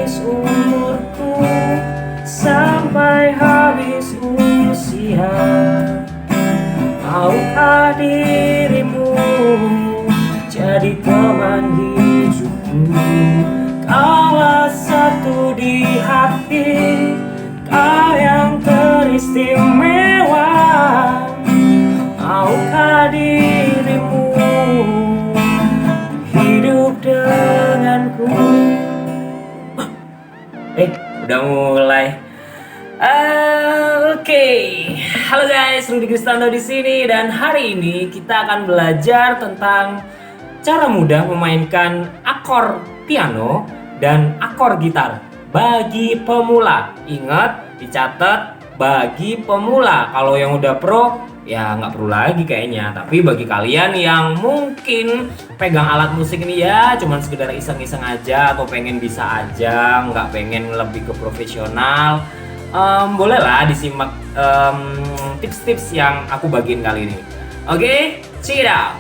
habis umurku, sampai habis usia. Maukah dirimu jadi teman hidupku? Kaulah satu di hati, kau yang teristimewa. Maukah dirimu hidup denganku? Udah mulai. Oke. Halo guys, Rudy Kristanto di sini, dan hari ini kita akan belajar tentang cara mudah memainkan akor piano dan akor gitar bagi pemula. Ingat, dicatat bagi pemula. Kalau yang udah pro ya nggak perlu lagi kayaknya. Tapi bagi kalian yang mungkin pegang alat musik ini ya cuman sekedar iseng-iseng aja, atau pengen bisa aja, nggak pengen lebih ke profesional, bolehlah disimak tips-tips yang aku bagiin kali ini. Oke, check it out.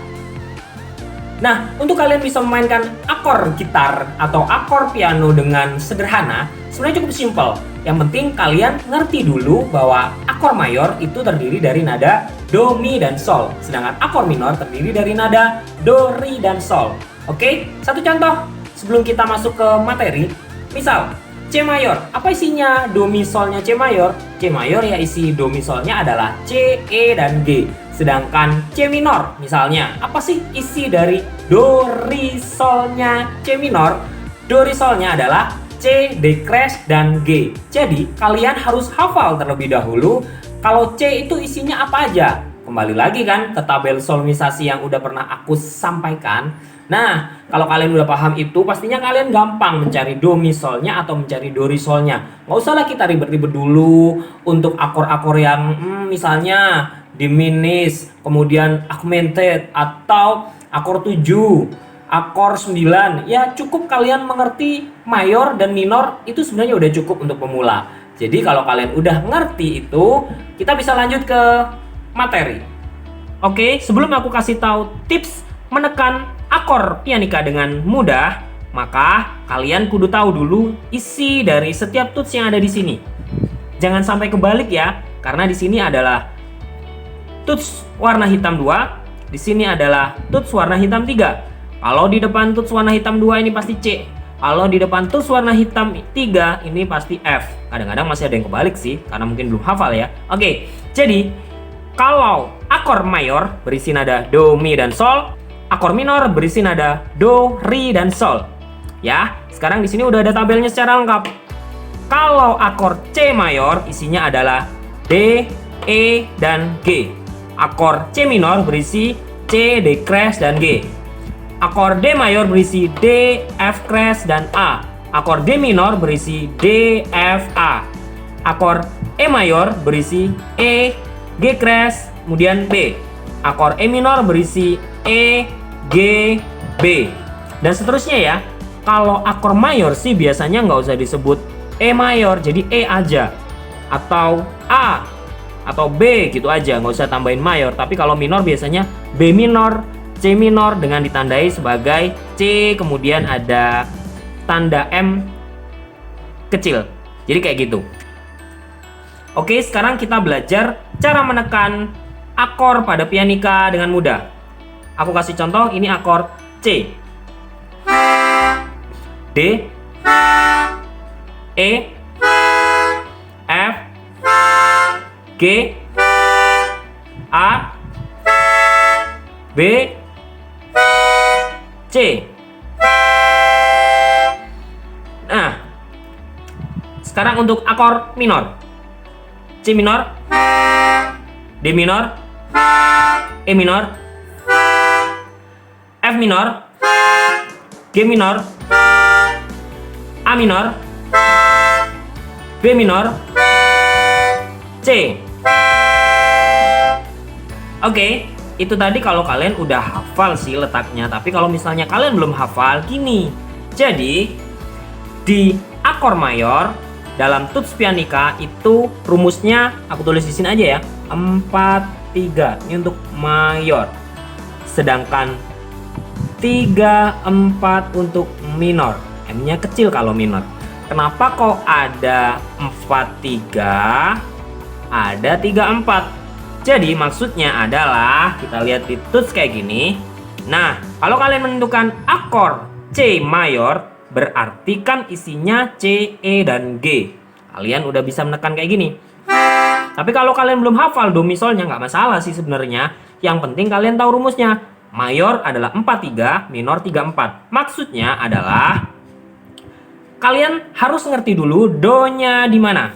Nah, untuk kalian bisa memainkan akor gitar atau akor piano dengan sederhana, sebenarnya cukup simpel. Yang penting kalian ngerti dulu bahwa akor mayor itu terdiri dari nada do, mi, dan sol. Sedangkan akor minor terdiri dari nada do, ri, dan sol. Oke, satu contoh sebelum kita masuk ke materi. Misal, C mayor, apa isinya do, mi, solnya C mayor? C mayor ya isi do, mi, solnya adalah C, E, dan G. Sedangkan C minor, misalnya, apa sih isi dari do, ri, solnya C minor? Do, ri, solnya adalah C, D crash, dan G. Jadi, kalian harus hafal terlebih dahulu kalau C itu isinya apa aja. Kembali lagi kan ke tabel solmisasi yang udah pernah aku sampaikan. Nah, kalau kalian udah paham itu, pastinya kalian gampang mencari do, mi, solnya atau mencari do, ri, solnya. Nggak usah lah kita ribet-ribet dulu untuk akor-akor yang misalnya diminished, kemudian augmented, atau akor 7, akor 9. Ya cukup kalian mengerti mayor dan minor, itu sebenarnya udah cukup untuk pemula. Jadi kalau kalian udah ngerti itu, kita bisa lanjut ke materi. Oke, sebelum aku kasih tahu tips menekan akor pianika dengan mudah, maka kalian kudu tahu dulu isi dari setiap tuts yang ada di sini. Jangan sampai kebalik ya, karena di sini adalah tuts warna hitam 2, di sini adalah tuts warna hitam 3. Kalau di depan tuts warna hitam 2 ini pasti C. Kalau di depan tuts warna hitam 3 ini pasti F. Kadang-kadang masih ada yang kebalik sih, karena mungkin belum hafal ya. Oke, jadi kalau akor mayor berisi nada do, mi, dan sol, akor minor berisi nada do, ri, dan sol. Ya, sekarang di sini udah ada tabelnya secara lengkap. Kalau akor C mayor isinya adalah D, E, dan G. Akor C minor berisi C, D crash, dan G. Akor D mayor berisi D, F crash, dan A. Akor D minor berisi D, F, A. Akor E mayor berisi E, G crash, kemudian B. Akor E minor berisi E, G, B. Dan seterusnya ya. Kalau akor mayor sih biasanya nggak usah disebut E mayor, jadi E aja. Atau A, atau B gitu aja, nggak usah tambahin mayor. Tapi kalau minor biasanya B minor, C minor dengan ditandai sebagai C, kemudian ada tanda M kecil. Jadi kayak gitu. Oke, sekarang kita belajar cara menekan akor pada pianika dengan mudah. Aku kasih contoh, ini akor C, D, E, F, G, A, B, C. Nah, sekarang untuk akor minor. C minor, D minor, E minor, F minor, G minor, A minor, B minor, C. Oke, itu tadi kalau kalian udah hafal sih letaknya. Tapi kalau misalnya kalian belum hafal, gini. Jadi, di akor mayor dalam tuts pianika itu rumusnya aku tulis di sini aja ya. 4-3. Ini untuk mayor. Sedangkan 3-4 untuk minor. M-nya kecil kalau minor. kenapa kok ada 4-3, ada 3-4? Jadi maksudnya adalah kita lihat di tuts kayak gini. Nah, kalau kalian menentukan akor C mayor, berarti kan isinya C, E, dan G. Kalian udah bisa menekan kayak gini. Tapi kalau kalian belum hafal do mi solnya, nggak masalah sih sebenarnya. Yang penting kalian tahu rumusnya. Mayor adalah 4-3, minor 3-4. Maksudnya adalah kalian harus ngerti dulu do-nya di mana.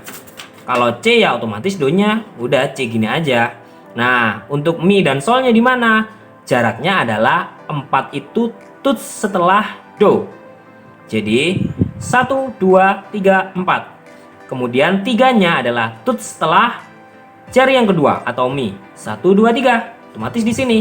Kalau C ya otomatis do-nya udah C gini aja. Nah, untuk mi dan solnya di mana? Jaraknya adalah 4 itu tuts setelah do. Jadi 1, 2, 3, 4. Kemudian 3-nya adalah tuts setelah jari yang kedua atau mi. 1, 2, 3. Otomatis di sini.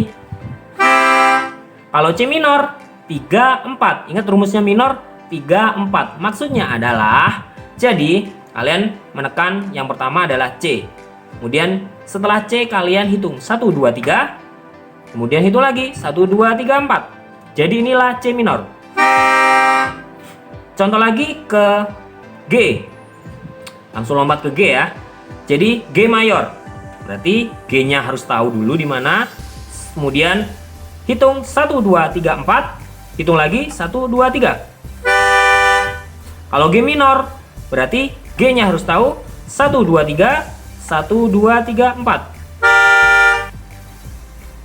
Kalau C minor 3, 4. Ingat rumusnya minor 3, 4. Maksudnya adalah, jadi kalian menekan yang pertama adalah C. Kemudian setelah C kalian hitung 1, 2, 3. Kemudian hitung lagi 1, 2, 3, 4. Jadi inilah C minor. Contoh lagi ke G. Langsung lompat ke G ya. Jadi G mayor. Berarti G-nya harus tahu dulu di mana. Kemudian hitung 1, 2, 3, 4. Hitung lagi 1, 2, 3. Kalau G minor, berarti G-nya harus tahu 1, 2, 3. 1, 2, 3, 4.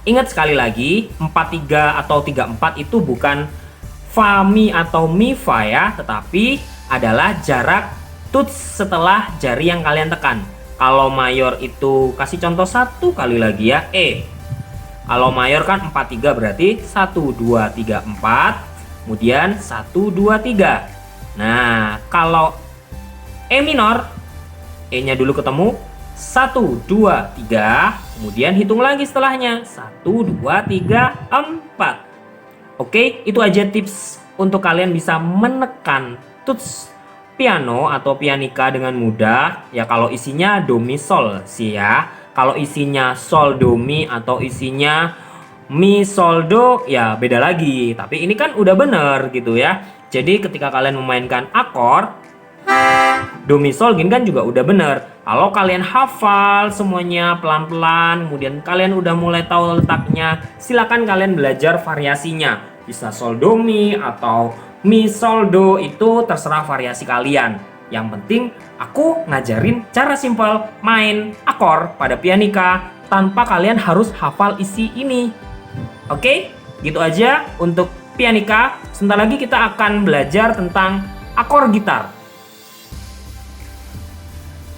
Ingat sekali lagi, 4-3 atau 3-4 itu bukan fa mi atau mi fa ya, tetapi adalah jarak tuts setelah jari yang kalian tekan. Kalau mayor itu kasih contoh satu kali lagi ya, E. Kalau mayor kan 4-3 berarti 1, 2, 3, 4. Kemudian 1, 2, 3. Nah, kalau E minor, E-nya dulu ketemu 1, 2, 3. Kemudian hitung lagi setelahnya 1, 2, 3, 4. Oke, itu aja tips untuk kalian bisa menekan tuts piano atau pianika dengan mudah. Ya kalau isinya do mi sol sih ya. Kalau isinya sol do mi atau isinya mi sol do ya beda lagi. Tapi ini kan udah bener gitu ya. Jadi ketika kalian memainkan akor do mi sol gini kan juga udah bener. Kalau kalian hafal semuanya pelan-pelan, kemudian kalian udah mulai tahu letaknya, silakan kalian belajar variasinya. Bisa sol do mi atau mi sol do, itu terserah variasi kalian. Yang penting aku ngajarin cara simpel main akor pada pianika tanpa kalian harus hafal isi ini. Oke, gitu aja untuk pianika. Sebentar lagi kita akan belajar tentang akor gitar.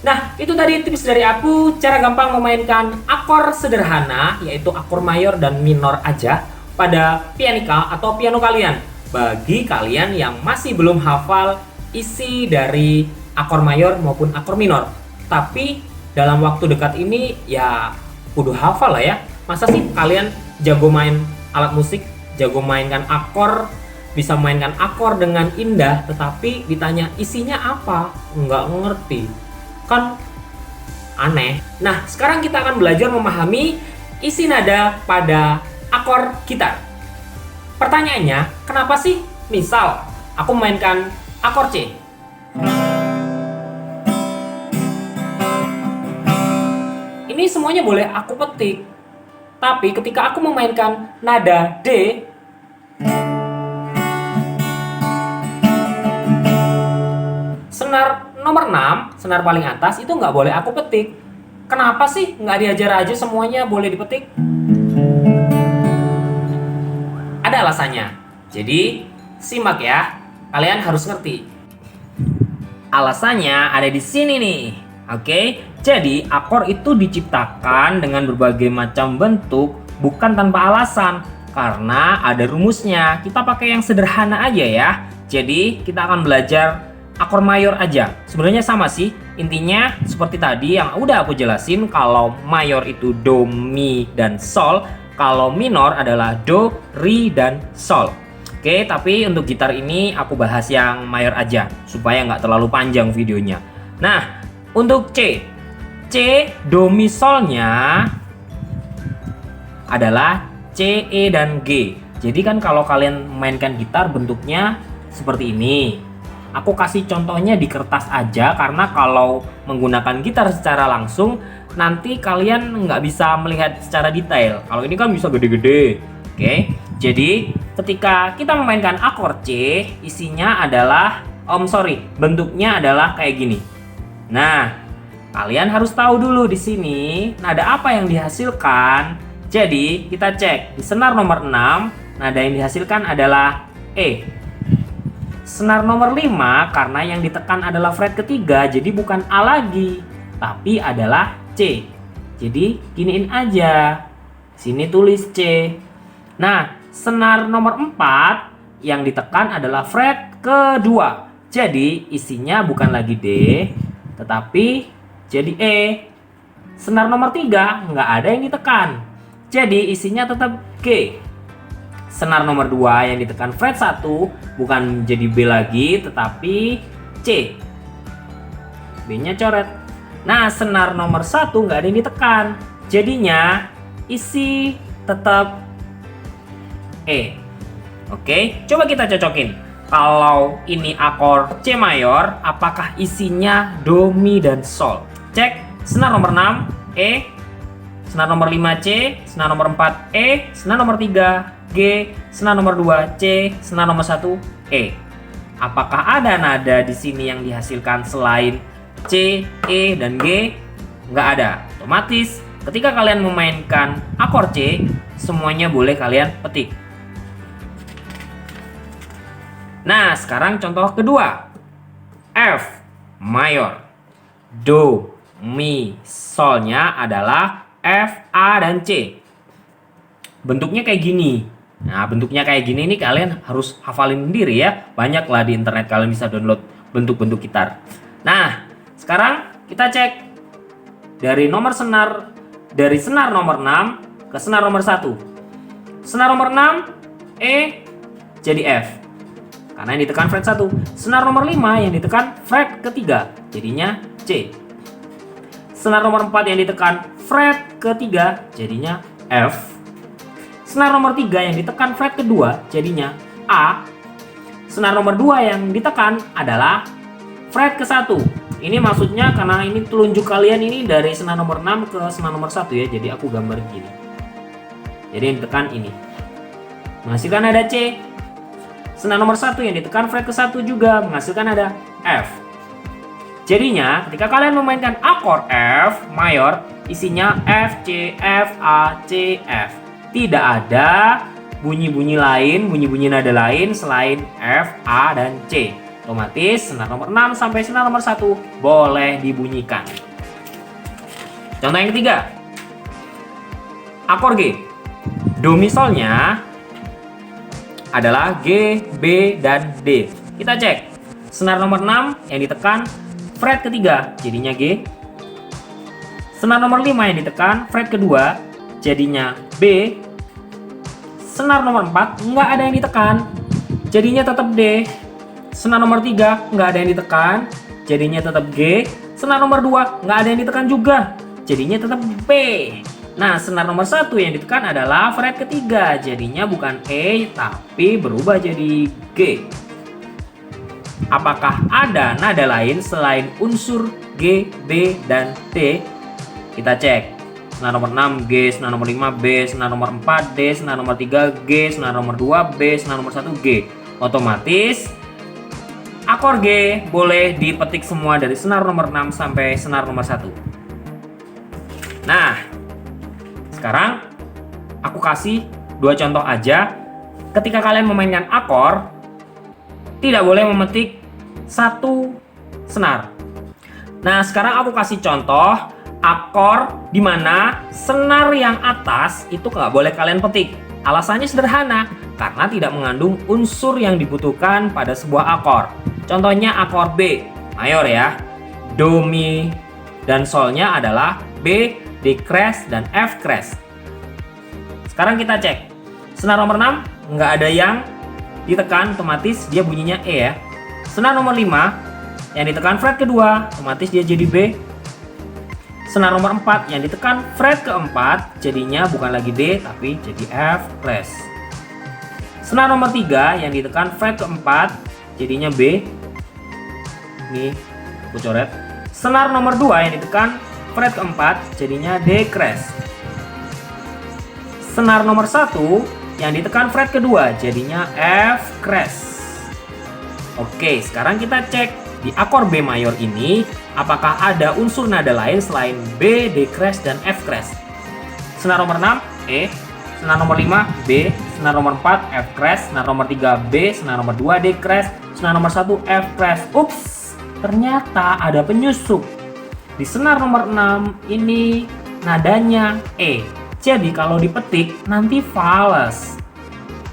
Nah, itu tadi tips dari aku, cara gampang memainkan akor sederhana, yaitu akor mayor dan minor aja pada pianika atau piano kalian. Bagi kalian yang masih belum hafal isi dari akor mayor maupun akor minor. Tapi dalam waktu dekat ini ya kudu hafal lah ya. Masa sih kalian jago main alat musik, jago mainkan akor, bisa mainkan akor dengan indah, tetapi ditanya isinya apa? Nggak ngerti. Kan aneh. Nah, sekarang kita akan belajar memahami isi nada pada akor gitar. Pertanyaannya, kenapa sih misal aku memainkan akor C? Ini semuanya boleh aku petik. Tapi ketika aku memainkan nada D, senar nomor 6, senar paling atas itu nggak boleh aku petik. Kenapa sih nggak diajar aja semuanya boleh dipetik? Ada alasannya. Jadi simak ya, kalian harus ngerti. Alasannya ada di sini nih. Oke, jadi akor itu diciptakan dengan berbagai macam bentuk, bukan tanpa alasan. Karena ada rumusnya. Kita pakai yang sederhana aja ya. Jadi kita akan belajar akor mayor aja. Sebenarnya sama sih. Intinya seperti tadi yang udah aku jelasin. Kalau mayor itu do, mi, dan sol. Kalau minor adalah do, ri, dan sol. Oke, tapi untuk gitar ini aku bahas yang mayor aja supaya nggak terlalu panjang videonya. Nah, untuk C, do, mi, solnya adalah C, E, dan G. Jadi kan kalau kalian mainkan gitar bentuknya seperti ini. Aku kasih contohnya di kertas aja, karena kalau menggunakan gitar secara langsung nanti kalian nggak bisa melihat secara detail. Kalau ini kan bisa gede-gede. Oke, jadi ketika kita memainkan akor C, isinya adalah bentuknya adalah kayak gini. Nah, kalian harus tahu dulu di sini nada apa yang dihasilkan. Jadi kita cek di senar nomor 6, nada yang dihasilkan adalah E. Senar nomor 5 karena yang ditekan adalah fret ketiga, jadi bukan A lagi, tapi adalah C. Jadi giniin aja. Sini tulis C. Nah, senar nomor 4 yang ditekan adalah fret kedua. Jadi isinya bukan lagi D, tetapi jadi E. Senar nomor 3 nggak ada yang ditekan. Jadi isinya tetap G. Senar nomor 2 yang ditekan fret 1 bukan jadi B lagi, tetapi C. B-nya coret. Nah, senar nomor 1 nggak ada yang ditekan. Jadinya isi tetap E. Oke, coba kita cocokin. Kalau ini akor C mayor, apakah isinya Do, Mi, dan Sol? Cek. Senar nomor 6 E, senar nomor 5 C, senar nomor 4 E, senar nomor 3 G, senar nomor 2 C, senar nomor 1 E. Apakah ada nada di sini yang dihasilkan selain C, E, dan G? Nggak ada. Otomatis ketika kalian memainkan akor C, semuanya boleh kalian petik. Nah, sekarang contoh kedua. F mayor. Do, Mi, Solnya adalah F, A, dan C. Bentuknya kayak gini. Nah, bentuknya kayak gini nih kalian harus hafalin sendiri ya. Banyak lah di internet kalian bisa download bentuk-bentuk gitar. Nah, sekarang kita cek dari senar nomor 6 ke senar nomor 1. Senar nomor 6 E jadi F. Karena yang ditekan fret 1. Senar nomor 5 yang ditekan fret ketiga, jadinya C. Senar nomor 4 yang ditekan fret ketiga, jadinya F. Senar nomor 3 yang ditekan fret kedua, jadinya A. Senar nomor 2 yang ditekan adalah fret ke-1. Ini maksudnya karena ini telunjuk kalian ini dari senar nomor 6 ke senar nomor 1 ya. Jadi aku gambar gini. Jadi yang ditekan ini menghasilkan nada C. Senar nomor 1 yang ditekan fret ke-1 juga menghasilkan nada F. Jadinya ketika kalian memainkan akor F mayor, isinya F, C, F, A, C, F. Tidak ada bunyi-bunyi lain, bunyi-bunyi nada lain selain F, A, dan C. Otomatis senar nomor 6 sampai senar nomor 1 boleh dibunyikan. Contoh yang ketiga. Akor G. Do, Mi, Solnya adalah G, B, dan D. Kita cek. Senar nomor 6 yang ditekan fret ketiga, jadinya G. Senar nomor 5 yang ditekan fret kedua, jadinya B. Senar nomor 4 nggak ada yang ditekan, jadinya tetap D. Senar nomor 3 nggak ada yang ditekan, jadinya tetap G. Senar nomor 2 nggak ada yang ditekan juga, jadinya tetap B. Nah, senar nomor 1 yang ditekan adalah fret ketiga, jadinya bukan E tapi berubah jadi G. Apakah ada nada lain selain unsur G, B, dan D? Kita cek. Senar nomor 6 G, senar nomor 5 B, senar nomor 4 D, senar nomor 3 G, senar nomor 2 B, senar nomor 1 G. Otomatis akor G boleh dipetik semua dari senar nomor 6 sampai senar nomor 1. Nah, sekarang aku kasih dua contoh aja. Ketika kalian memainkan akor, tidak boleh memetik satu senar. Nah, sekarang aku kasih contoh akor di mana senar yang atas itu nggak boleh kalian petik. Alasannya sederhana, karena tidak mengandung unsur yang dibutuhkan pada sebuah akor. Contohnya akor B mayor ya. Do, Mi, dan Solnya adalah B, D crash, dan F crash. Sekarang kita cek. Senar nomor 6 nggak ada yang ditekan, otomatis dia bunyinya E ya. Senar nomor 5 yang ditekan fret kedua, otomatis dia jadi B. Senar nomor 4 yang ditekan fret keempat, jadinya bukan lagi D tapi jadi F crash. Senar nomor 3 yang ditekan fret keempat, jadinya B. Nih, aku coret. Senar nomor 2 yang ditekan fret keempat jadinya D crash. Senar nomor 1 yang ditekan fret kedua jadinya F crash. Oke, sekarang kita cek di akor B mayor ini apakah ada unsur nada lain selain B, D crash, dan F crash. Senar nomor 6 E, senar nomor 5 B, senar nomor 4 F crash, senar nomor 3 B, senar nomor 2 D crash, senar nomor 1 F crash. Ups, ternyata ada penyusup. Di senar nomor 6 ini nadanya E. Jadi kalau dipetik nanti fals.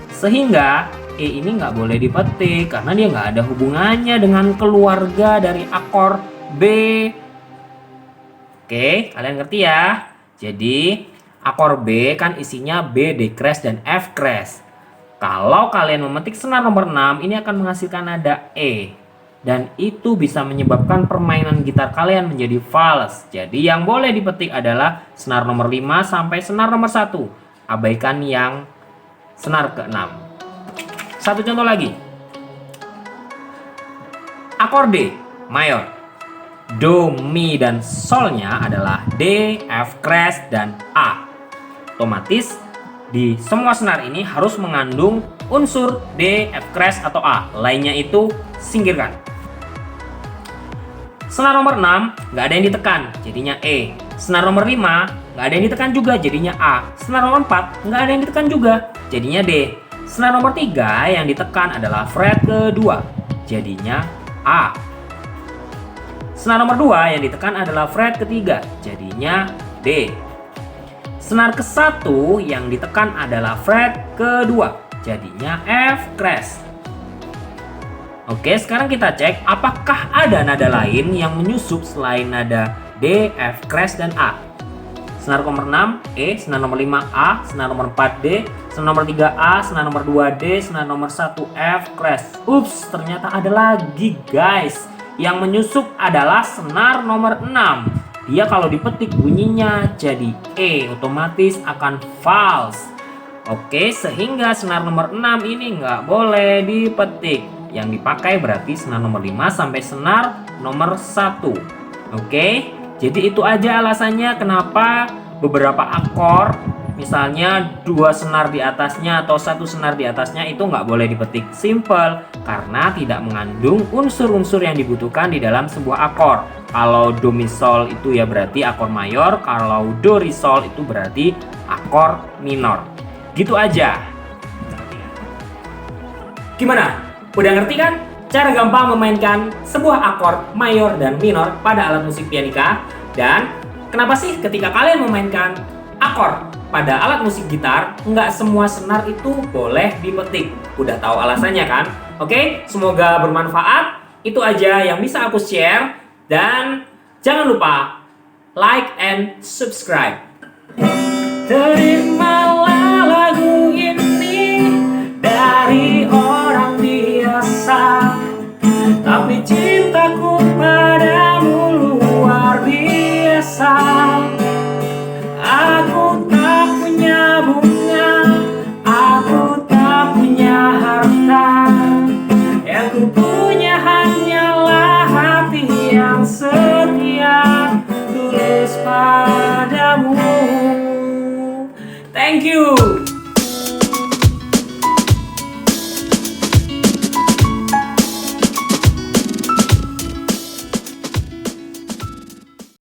Sehingga E ini nggak boleh dipetik karena dia nggak ada hubungannya dengan keluarga dari akor B. Oke, kalian ngerti ya? Jadi akor B kan isinya B, D crash, dan F crash. Kalau kalian memetik senar nomor 6 ini akan menghasilkan nada E. Dan itu bisa menyebabkan permainan gitar kalian menjadi fals. Jadi yang boleh dipetik adalah senar nomor 5 sampai senar nomor 1. Abaikan yang senar ke-6. Satu contoh lagi. Akor D mayor. Do, Mi, dan Solnya adalah D, F crash, dan A. Otomatis di semua senar ini harus mengandung unsur D, F crash, atau A. Lainnya itu singkirkan. Senar nomor 6 nggak ada yang ditekan, jadinya E. Senar nomor 5 nggak ada yang ditekan juga, jadinya A. Senar nomor 4 nggak ada yang ditekan juga, jadinya D. Senar nomor 3 yang ditekan adalah fret kedua, jadinya A. Senar nomor 2 yang ditekan adalah fret ketiga, jadinya D. Senar ke-1 yang ditekan adalah fret kedua, jadinya F crash. Oke, sekarang kita cek apakah ada nada lain yang menyusup selain nada D, F crash, dan A. Senar nomor 6 E, senar nomor 5 A, senar nomor 4 D, senar nomor 3 A, senar nomor 2 D, senar nomor 1 F crash. Ups, ternyata ada lagi guys. Yang menyusup adalah senar nomor 6. Dia kalau dipetik bunyinya jadi E, otomatis akan false. Oke, sehingga senar nomor 6 ini nggak boleh dipetik. Yang dipakai berarti senar nomor 5 sampai senar nomor 1. Oke, jadi itu aja alasannya kenapa beberapa akor, misalnya 2 senar di atasnya atau 1 senar di atasnya itu nggak boleh dipetik. Simple, karena tidak mengandung unsur-unsur yang dibutuhkan di dalam sebuah akor. Kalau Do Mi Sol itu ya berarti akor mayor, kalau Do Re Sol itu berarti akor minor. Gitu aja. Gimana? Udah ngerti kan? Cara gampang memainkan sebuah akor mayor dan minor pada alat musik pianika. Dan kenapa sih ketika kalian memainkan akor pada alat musik gitar, nggak semua senar itu boleh dipetik? Udah tahu alasannya kan? Oke, semoga bermanfaat. Itu aja yang bisa aku share. Dan jangan lupa like and subscribe. Terimalah lagu ini dari orang biasa, tapi cintaku padamu luar biasa. Aku tak punya bunga, aku tak punya harta, yang ku punya hanyalah hati yang setia, tulus padamu. Thank you.